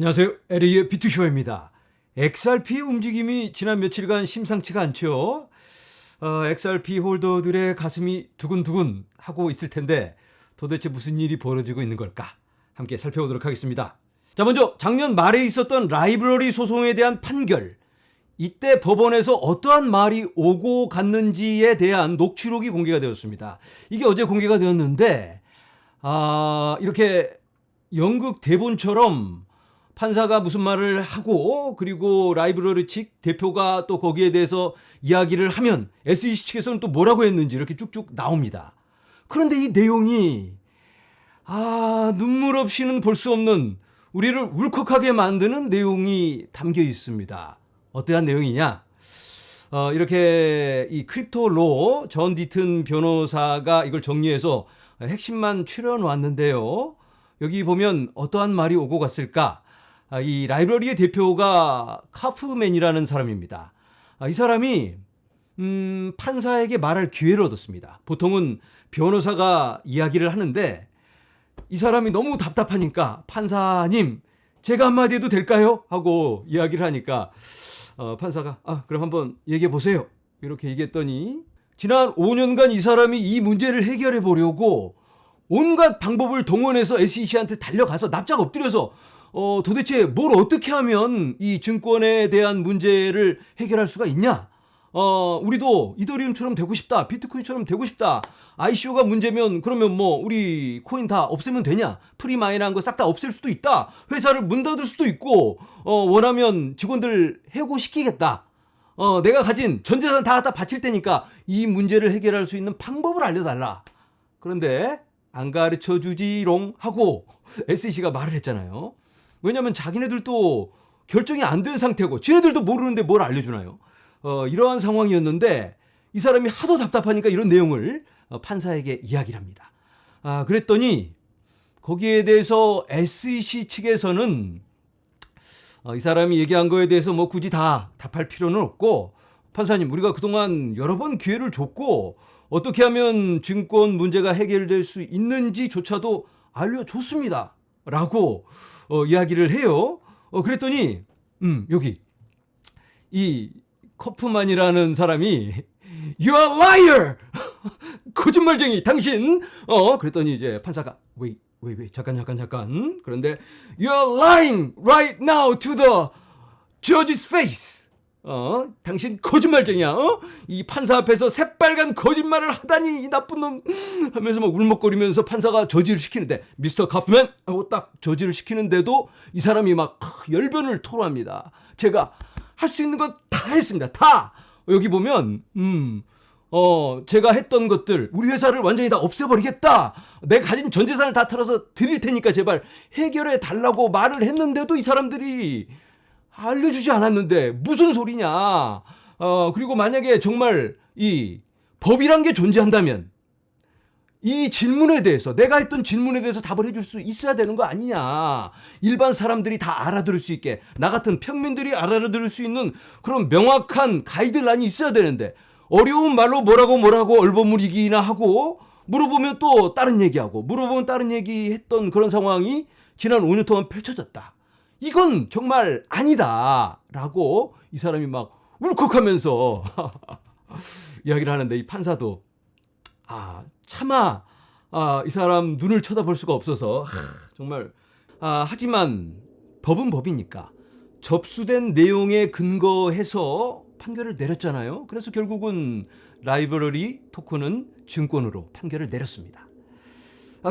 안녕하세요. LA의 비투쇼입니다. XRP 움직임이 지난 며칠간 심상치가 않죠. XRP 홀더들의 가슴이 두근두근 하고 있을 텐데 도대체 무슨 일이 벌어지고 있는 걸까? 함께 살펴보도록 하겠습니다. 자, 먼저 작년 말에 있었던 라이브러리 소송에 대한 판결. 이때 법원에서 어떠한 말이 오고 갔는지에 대한 녹취록이 공개가 되었습니다. 이게 어제 공개가 되었는데 이렇게 연극 대본처럼 판사가 무슨 말을 하고 그리고 라이브러리 측 대표가 또 거기에 대해서 이야기를 하면 SEC 측에서는 또 뭐라고 했는지 이렇게 쭉쭉 나옵니다. 그런데 이 내용이 눈물 없이는 볼 수 없는 우리를 울컥하게 만드는 내용이 담겨 있습니다. 어떠한 내용이냐? 이렇게 이 크립토로 존 디튼 변호사가 이걸 정리해서 핵심만 추려 놨는데요. 여기 보면 어떠한 말이 오고 갔을까? 이 라이브러리의 대표가 카프맨이라는 사람입니다. 이 사람이 판사에게 말할 기회를 얻었습니다. 보통은 변호사가 이야기를 하는데 이 사람이 너무 답답하니까 판사님 제가 한마디 해도 될까요? 하고 이야기를 하니까 판사가 그럼 한번 얘기해 보세요. 이렇게 얘기했더니 지난 5년간 이 사람이 이 문제를 해결해 보려고 온갖 방법을 동원해서 SEC한테 달려가서 납작 엎드려서 도대체 뭘 어떻게 하면 이 증권에 대한 문제를 해결할 수가 있냐? 우리도 이더리움처럼 되고 싶다. 비트코인처럼 되고 싶다. ICO가 문제면 그러면 뭐 우리 코인 다 없애면 되냐? 프리마이너한 거 싹 다 없앨 수도 있다. 회사를 문 닫을 수도 있고 원하면 직원들 해고시키겠다. 내가 가진 전 재산 다 갖다 바칠 테니까 이 문제를 해결할 수 있는 방법을 알려달라. 그런데 안 가르쳐 주지롱 하고 SEC가 말을 했잖아요. 왜냐하면 자기네들도 결정이 안 된 상태고 지네들도 모르는데 뭘 알려주나요? 이러한 상황이었는데 이 사람이 하도 답답하니까 이런 내용을 판사에게 이야기를 합니다. 그랬더니 거기에 대해서 SEC 측에서는 이 사람이 얘기한 거에 대해서 뭐 굳이 다 답할 필요는 없고 판사님 우리가 그동안 여러 번 기회를 줬고 어떻게 하면 증권 문제가 해결될 수 있는지조차도 알려줬습니다. 라고 이야기를 해요. 그랬더니 여기 이 커프만이라는 사람이 You are liar! 거짓말쟁이 당신! 그랬더니 이제 판사가 wait 잠깐 그런데 You are lying right now to the judge's face. 당신 거짓말쟁이야. 이 판사 앞에서 새빨간 거짓말을 하다니 이 나쁜 놈 하면서 막 울먹거리면서 판사가 저지를 시키는데 미스터 카프맨 하고 딱 저지를 시키는데도 이 사람이 막 열변을 토로합니다. 제가 할 수 있는 건 다 했습니다. 다. 여기 보면 제가 했던 것들 우리 회사를 완전히 다 없애버리겠다. 내가 가진 전 재산을 다 털어서 드릴 테니까 제발 해결해 달라고 말을 했는데도 이 사람들이 알려주지 않았는데 무슨 소리냐. 그리고 만약에 정말 이 법이란 게 존재한다면 이 질문에 대해서 내가 했던 질문에 대해서 답을 해줄 수 있어야 되는 거 아니냐. 일반 사람들이 다 알아들을 수 있게 나 같은 평민들이 알아들을 수 있는 그런 명확한 가이드라인이 있어야 되는데 어려운 말로 뭐라고 얼버무리기나 하고 물어보면 또 다른 얘기하고 물어보면 다른 얘기 했던 그런 상황이 지난 5년 동안 펼쳐졌다. 이건 정말 아니다 라고 이 사람이 막 울컥하면서 이야기를 하는데 이 판사도 차마 이 사람 눈을 쳐다볼 수가 없어서 정말 하지만 법은 법이니까 접수된 내용에 근거해서 판결을 내렸잖아요. 그래서 결국은 라이브러리 토큰은 증권으로 판결을 내렸습니다.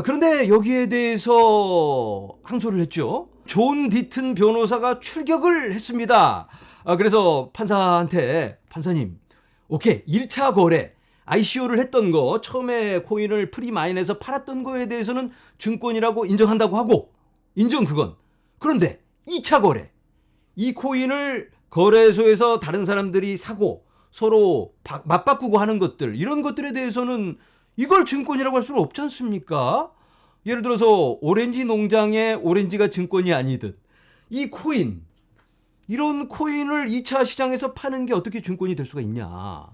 그런데 여기에 대해서 항소를 했죠. 존 디튼 변호사가 출격을 했습니다. 그래서 판사한테 판사님 오케이 1차 거래 ICO를 했던 거 처음에 코인을 프리마인에서 팔았던 거에 대해서는 증권이라고 인정한다고 하고 인정 그건. 그런데 2차 거래 이 코인을 거래소에서 다른 사람들이 사고 서로 맞바꾸고 하는 것들 이런 것들에 대해서는 이걸 증권이라고 할 수는 없지 않습니까? 예를 들어서 오렌지 농장의 오렌지가 증권이 아니듯 이 코인 이런 코인을 2차 시장에서 파는 게 어떻게 증권이 될 수가 있냐.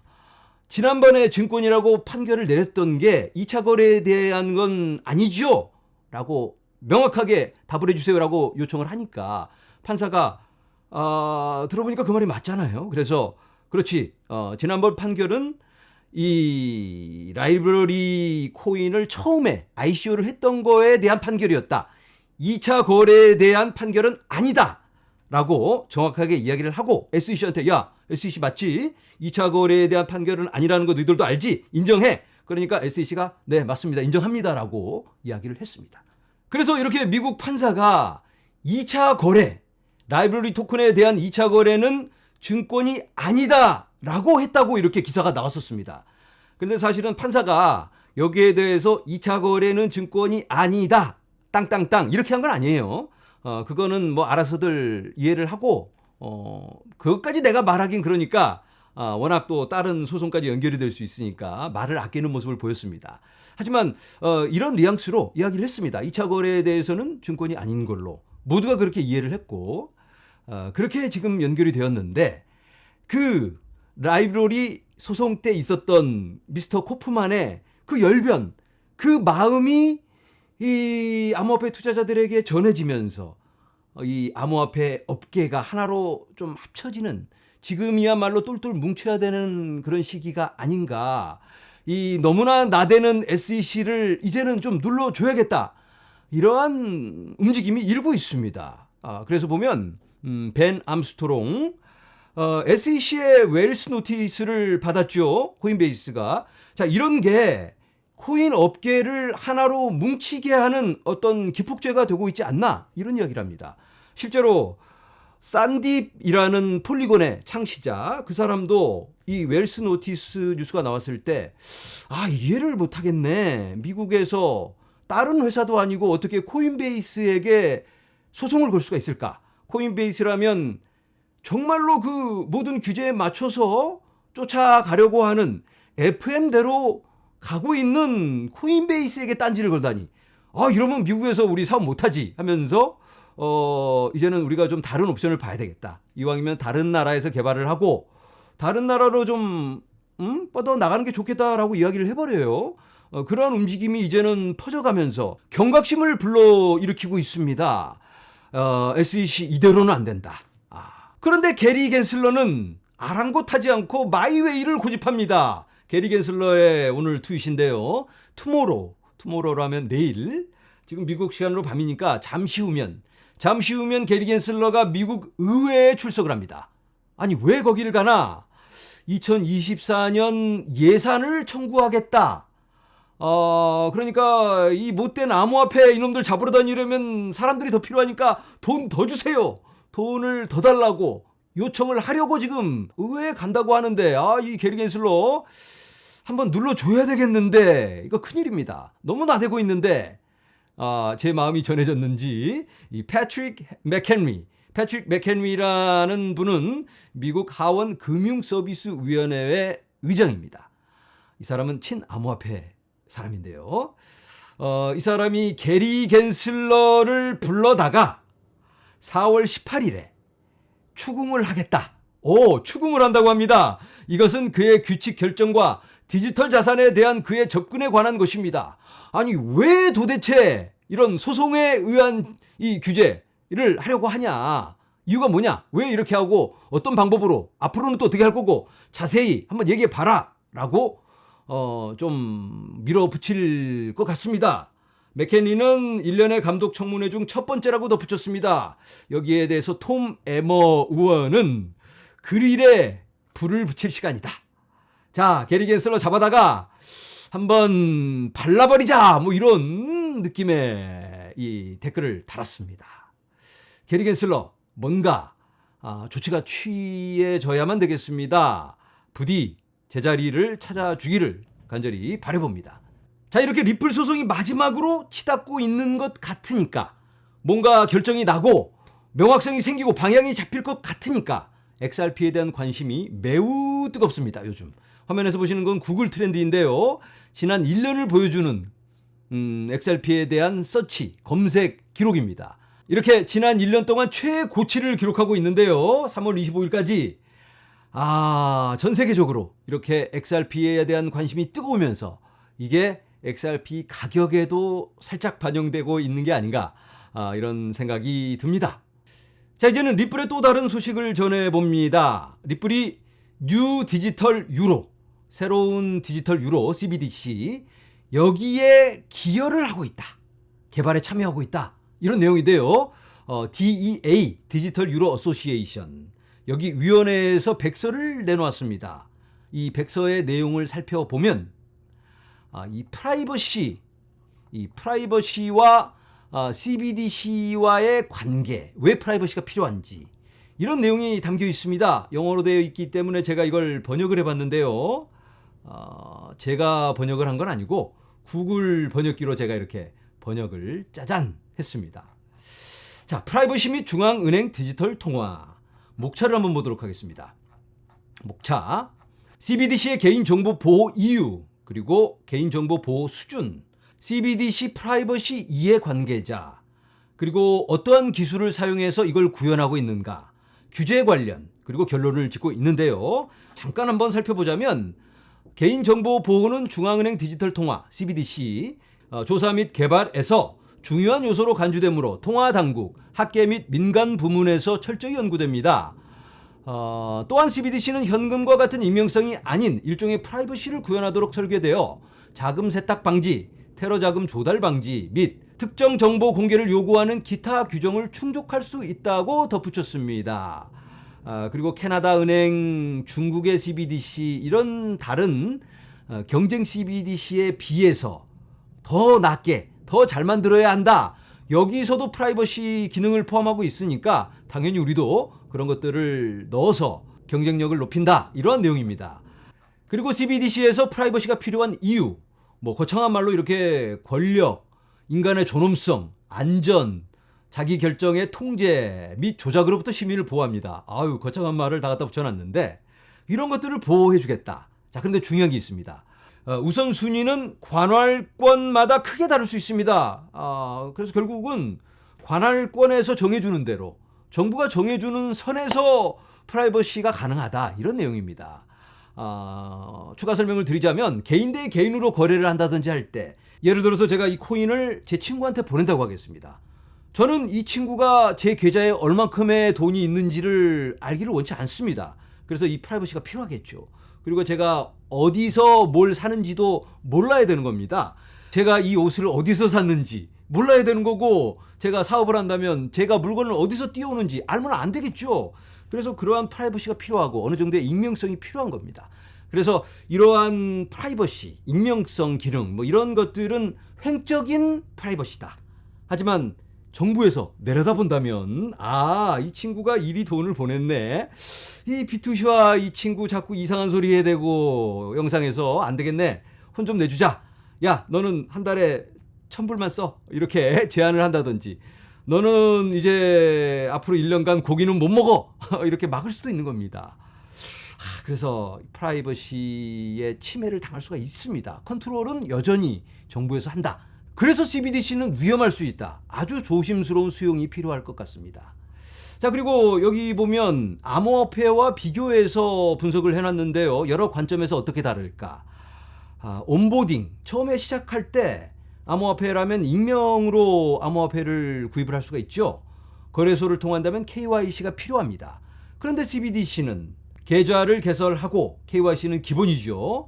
지난번에 증권이라고 판결을 내렸던 게 2차 거래에 대한 건 아니죠? 라고 명확하게 답을 해주세요라고 요청을 하니까 판사가 들어보니까 그 말이 맞잖아요. 그래서 그렇지. 지난번 판결은 이 라이브러리 코인을 처음에 ICO를 했던 거에 대한 판결이었다. 2차 거래에 대한 판결은 아니다. 라고 정확하게 이야기를 하고 SEC한테 야, SEC 맞지? 2차 거래에 대한 판결은 아니라는 거 너희들도 알지? 인정해. 그러니까 SEC가 네, 맞습니다. 인정합니다. 라고 이야기를 했습니다. 그래서 이렇게 미국 판사가 2차 거래, 라이브러리 토큰에 대한 2차 거래는 증권이 아니다. 라고 했다고 이렇게 기사가 나왔었습니다. 그런데 사실은 판사가 여기에 대해서 2차 거래는 증권이 아니다. 땅땅땅 이렇게 한 건 아니에요. 그거는 뭐 알아서들 이해를 하고 그것까지 내가 말하긴 그러니까 워낙 또 다른 소송까지 연결이 될 수 있으니까 말을 아끼는 모습을 보였습니다. 하지만 이런 뉘앙스로 이야기를 했습니다. 2차 거래에 대해서는 증권이 아닌 걸로 모두가 그렇게 이해를 했고 그렇게 지금 연결이 되었는데 그 라이브러리 소송 때 있었던 미스터 코프만의 그 열변, 그 마음이 이 암호화폐 투자자들에게 전해지면서 이 암호화폐 업계가 하나로 좀 합쳐지는 지금이야말로 똘똘 뭉쳐야 되는 그런 시기가 아닌가. 이 너무나 나대는 SEC를 이제는 좀 눌러줘야겠다. 이러한 움직임이 일고 있습니다. 그래서 보면 벤 암스트롱 SEC의 웰스 노티스를 받았죠. 코인베이스가. 자, 이런 게 코인 업계를 하나로 뭉치게 하는 어떤 기폭제가 되고 있지 않나 이런 이야기를 합니다. 실제로 산딥이라는 폴리곤의 창시자 그 사람도 이 웰스 노티스 뉴스가 나왔을 때 이해를 못하겠네. 미국에서 다른 회사도 아니고 어떻게 코인베이스에게 소송을 걸 수가 있을까? 코인베이스라면 정말로 그 모든 규제에 맞춰서 쫓아가려고 하는 FM대로 가고 있는 코인베이스에게 딴지를 걸다니. 이러면 미국에서 우리 사업 못하지 하면서 이제는 우리가 좀 다른 옵션을 봐야 되겠다. 이왕이면 다른 나라에서 개발을 하고 다른 나라로 좀 뻗어 나가는 게 좋겠다라고 이야기를 해버려요. 그러한 움직임이 이제는 퍼져가면서 경각심을 불러일으키고 있습니다. SEC 이대로는 안 된다. 그런데 게리 겐슬러는 아랑곳하지 않고 마이웨이를 고집합니다. 게리 겐슬러의 오늘 트윗인데요. 투모로우라면 내일, 지금 미국 시간으로 밤이니까 잠시 후면 게리 겐슬러가 미국 의회에 출석을 합니다. 아니 왜 거기를 가나? 2024년 예산을 청구하겠다. 그러니까 이 못된 암호화폐 이놈들 잡으러 다니려면 사람들이 더 필요하니까 돈 더 주세요. 돈을 더 달라고 요청을 하려고 지금 의회에 간다고 하는데 이 게리 겐슬러 한번 눌러줘야 되겠는데 이거 큰일입니다. 너무 나대고 있는데 제 마음이 전해졌는지 이 패트릭 맥헨리라는 분은 미국 하원 금융서비스위원회의 의장입니다. 이 사람은 친암호화폐 사람인데요. 이 사람이 게리 겐슬러를 불러다가 4월 18일에 추궁을 하겠다. 추궁을 한다고 합니다. 이것은 그의 규칙 결정과 디지털 자산에 대한 그의 접근에 관한 것입니다. 아니 왜 도대체 이런 소송에 의한 이 규제를 하려고 하냐? 이유가 뭐냐? 왜 이렇게 하고 어떤 방법으로 앞으로는 또 어떻게 할 거고 자세히 한번 얘기해 봐라 라고 좀 밀어붙일 것 같습니다. 맥켄리는 1년의 감독 청문회 중 첫 번째라고 덧붙였습니다. 여기에 대해서 톰 에머 의원은 그릴에 불을 붙일 시간이다. 자, 게리 겐슬러 잡아다가 한번 발라버리자 뭐 이런 느낌의 이 댓글을 달았습니다. 게리 겐슬러 뭔가 조치가 취해져야만 되겠습니다. 부디 제자리를 찾아주기를 간절히 바라봅니다. 자, 이렇게 리플 소송이 마지막으로 치닫고 있는 것 같으니까 뭔가 결정이 나고 명확성이 생기고 방향이 잡힐 것 같으니까 XRP에 대한 관심이 매우 뜨겁습니다. 요즘 화면에서 보시는 건 구글 트렌드인데요. 지난 1년을 보여주는 XRP에 대한 서치 검색 기록입니다. 이렇게 지난 1년 동안 최고치를 기록하고 있는데요. 3월 25일까지 전 세계적으로 이렇게 XRP에 대한 관심이 뜨거우면서 이게 XRP 가격에도 살짝 반영되고 있는 게 아닌가 이런 생각이 듭니다. 자, 이제는 리플의 또 다른 소식을 전해봅니다. 리플이 뉴 디지털 유로, 새로운 디지털 유로 CBDC, 여기에 기여를 하고 있다. 개발에 참여하고 있다. 이런 내용인데요. DEA, 디지털 유로 어소시에이션, 여기 위원회에서 백서를 내놓았습니다. 이 백서의 내용을 살펴보면 이 프라이버시와 CBDC와의 관계, 왜 프라이버시가 필요한지 이런 내용이 담겨 있습니다. 영어로 되어 있기 때문에 제가 이걸 번역을 해봤는데요. 제가 번역을 한 건 아니고 구글 번역기로 제가 이렇게 번역을 짜잔 했습니다. 자, 프라이버시 및 중앙은행 디지털 통화. 목차를 한번 보도록 하겠습니다. 목차. CBDC의 개인정보 보호 이유, 그리고 개인정보 보호 수준, CBDC 프라이버시 이해관계자, 그리고 어떠한 기술을 사용해서 이걸 구현하고 있는가, 규제 관련, 그리고 결론을 짓고 있는데요. 잠깐 한번 살펴보자면 개인정보 보호는 중앙은행 디지털 통화 CBDC 조사 및 개발에서 중요한 요소로 간주되므로 통화당국, 학계 및 민간 부문에서 철저히 연구됩니다. 또한 CBDC는 현금과 같은 익명성이 아닌 일종의 프라이버시를 구현하도록 설계되어 자금 세탁 방지, 테러 자금 조달 방지 및 특정 정보 공개를 요구하는 기타 규정을 충족할 수 있다고 덧붙였습니다. 그리고 캐나다 은행, 중국의 CBDC 이런 다른 경쟁 CBDC에 비해서 더 낮게, 더 잘 만들어야 한다. 여기서도 프라이버시 기능을 포함하고 있으니까 당연히 우리도 그런 것들을 넣어서 경쟁력을 높인다. 이러한 내용입니다. 그리고 CBDC에서 프라이버시가 필요한 이유, 거창한 말로 이렇게 권력, 인간의 존엄성, 안전, 자기 결정의 통제 및 조작으로부터 시민을 보호합니다. 아유, 거창한 말을 다 갖다 붙여놨는데 이런 것들을 보호해주겠다. 자, 그런데 중요한 게 있습니다. 우선순위는 관할권마다 크게 다를 수 있습니다. 그래서 결국은 관할권에서 정해주는 대로, 정부가 정해주는 선에서 프라이버시가 가능하다. 이런 내용입니다. 추가 설명을 드리자면 개인 대 개인으로 거래를 한다든지 할 때, 예를 들어서 제가 이 코인을 제 친구한테 보낸다고 하겠습니다. 저는 이 친구가 제 계좌에 얼만큼의 돈이 있는지를 알기를 원치 않습니다. 그래서 이 프라이버시가 필요하겠죠. 그리고 제가 어디서 뭘 사는지도 몰라야 되는 겁니다. 제가 이 옷을 어디서 샀는지 몰라야 되는 거고, 제가 사업을 한다면 제가 물건을 어디서 띄우는지 알면 안 되겠죠. 그래서 그러한 프라이버시가 필요하고 어느 정도의 익명성이 필요한 겁니다. 그래서 이러한 프라이버시, 익명성 기능 이런 것들은 횡적인 프라이버시다. 하지만 정부에서 내려다본다면 이 친구가 이리 돈을 보냈네. 이 비투시와 이 친구 자꾸 이상한 소리 해대고 영상에서 안 되겠네. 혼 좀 내주자. 야, 너는 한 달에 1,000불만 써. 이렇게 제안을 한다든지, 너는 이제 앞으로 1년간 고기는 못 먹어. 이렇게 막을 수도 있는 겁니다. 그래서 프라이버시의 침해를 당할 수가 있습니다. 컨트롤은 여전히 정부에서 한다. 그래서 CBDC는 위험할 수 있다. 아주 조심스러운 수용이 필요할 것 같습니다. 자, 그리고 여기 보면 암호화폐와 비교해서 분석을 해놨는데요. 여러 관점에서 어떻게 다를까? 온보딩, 처음에 시작할 때 암호화폐라면 익명으로 암호화폐를 구입을 할 수가 있죠. 거래소를 통한다면 KYC가 필요합니다. 그런데 CBDC는 계좌를 개설하고, KYC는 기본이죠.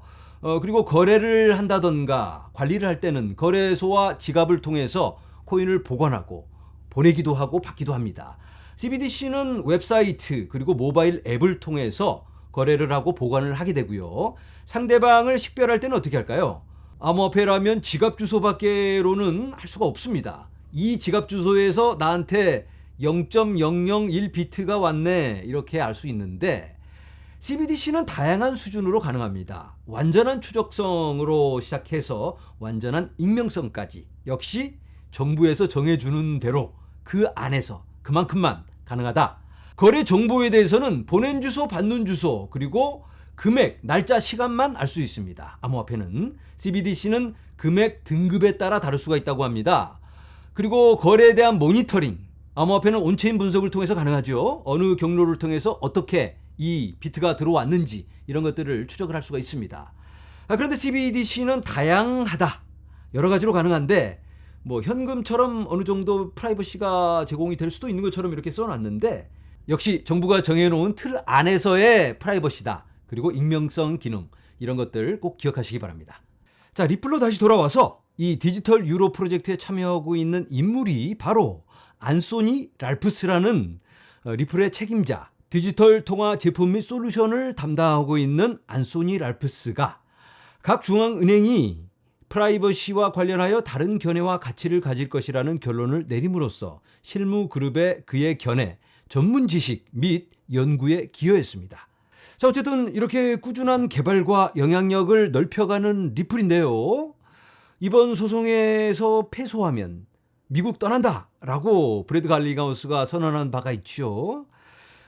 그리고 거래를 한다던가 관리를 할 때는 거래소와 지갑을 통해서 코인을 보관하고 보내기도 하고 받기도 합니다. CBDC는 웹사이트 그리고 모바일 앱을 통해서 거래를 하고 보관을 하게 되고요. 상대방을 식별할 때는 어떻게 할까요? 암호화폐라면 지갑 주소밖에로는 할 수가 없습니다. 이 지갑 주소에서 나한테 0.001비트가 왔네, 이렇게 알 수 있는데 CBDC는 다양한 수준으로 가능합니다. 완전한 추적성으로 시작해서 완전한 익명성까지, 역시 정부에서 정해주는 대로 그 안에서 그만큼만 가능하다. 거래 정보에 대해서는 보낸 주소, 받는 주소, 그리고 금액, 날짜, 시간만 알 수 있습니다. 암호화폐는. CBDC는 금액, 등급에 따라 다를 수가 있다고 합니다. 그리고 거래에 대한 모니터링, 암호화폐는 온체인 분석을 통해서 가능하죠. 어느 경로를 통해서 어떻게 이 비트가 들어왔는지 이런 것들을 추적을 할 수가 있습니다. 그런데 CBDC는 다양하다. 여러 가지로 가능한데 뭐 현금처럼 어느 정도 프라이버시가 제공이 될 수도 있는 것처럼 이렇게 써놨는데 역시 정부가 정해놓은 틀 안에서의 프라이버시다. 그리고 익명성 기능 이런 것들 꼭 기억하시기 바랍니다. 자, 리플로 다시 돌아와서 이 디지털 유로 프로젝트에 참여하고 있는 인물이 바로 안소니 랄프스라는 리플의 책임자, 디지털 통화 제품 및 솔루션을 담당하고 있는 안소니 랄프스가 각 중앙은행이 프라이버시와 관련하여 다른 견해와 가치를 가질 것이라는 결론을 내림으로써 실무 그룹의 그의 견해, 전문 지식 및 연구에 기여했습니다. 자, 어쨌든 이렇게 꾸준한 개발과 영향력을 넓혀가는 리플인데요. 이번 소송에서 패소하면 미국 떠난다라고 브래드 갈리가우스가 선언한 바가 있죠.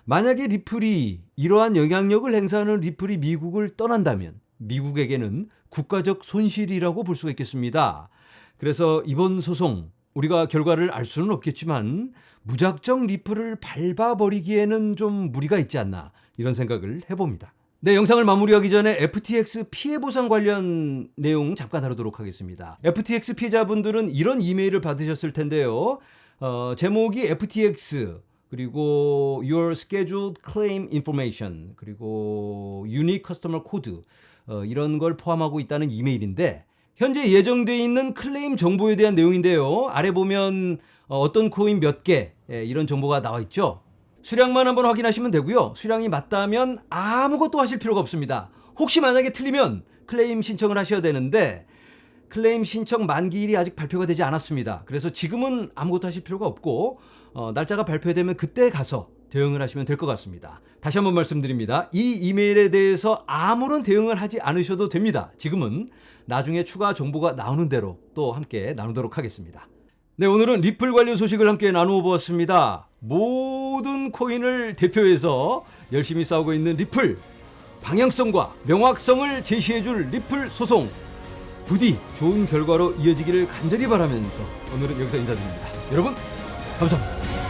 만약에 리플이 이러한 영향력을 행사하는 리플이 미국을 떠난다면 미국에게는 국가적 손실이라고 볼 수가 있겠습니다. 그래서 이번 소송 우리가 결과를 알 수는 없겠지만 무작정 리플을 밟아버리기에는 좀 무리가 있지 않나 이런 생각을 해봅니다. 네, 영상을 마무리하기 전에 FTX 피해 보상 관련 내용 잠깐 다루도록 하겠습니다. FTX 피해자분들은 이런 이메일을 받으셨을 텐데요. 제목이 FTX 그리고 Your Scheduled Claim Information 그리고 Unique Customer Code 이런 걸 포함하고 있다는 이메일인데 현재 예정되어 있는 클레임 정보에 대한 내용인데요. 아래 보면 어떤 코인 몇 개 이런 정보가 나와 있죠. 수량만 한번 확인하시면 되고요. 수량이 맞다면 아무것도 하실 필요가 없습니다. 혹시 만약에 틀리면 클레임 신청을 하셔야 되는데 클레임 신청 만기일이 아직 발표가 되지 않았습니다. 그래서 지금은 아무것도 하실 필요가 없고 날짜가 발표되면 그때 가서 대응을 하시면 될 것 같습니다. 다시 한번 말씀드립니다. 이 이메일에 대해서 아무런 대응을 하지 않으셔도 됩니다. 지금은 나중에 추가 정보가 나오는 대로 또 함께 나누도록 하겠습니다. 네, 오늘은 리플 관련 소식을 함께 나누어 보았습니다. 모든 코인을 대표해서 열심히 싸우고 있는 리플, 방향성과 명확성을 제시해줄 리플 소송, 부디 좋은 결과로 이어지기를 간절히 바라면서 오늘은 여기서 인사드립니다. 여러분 감사합니다.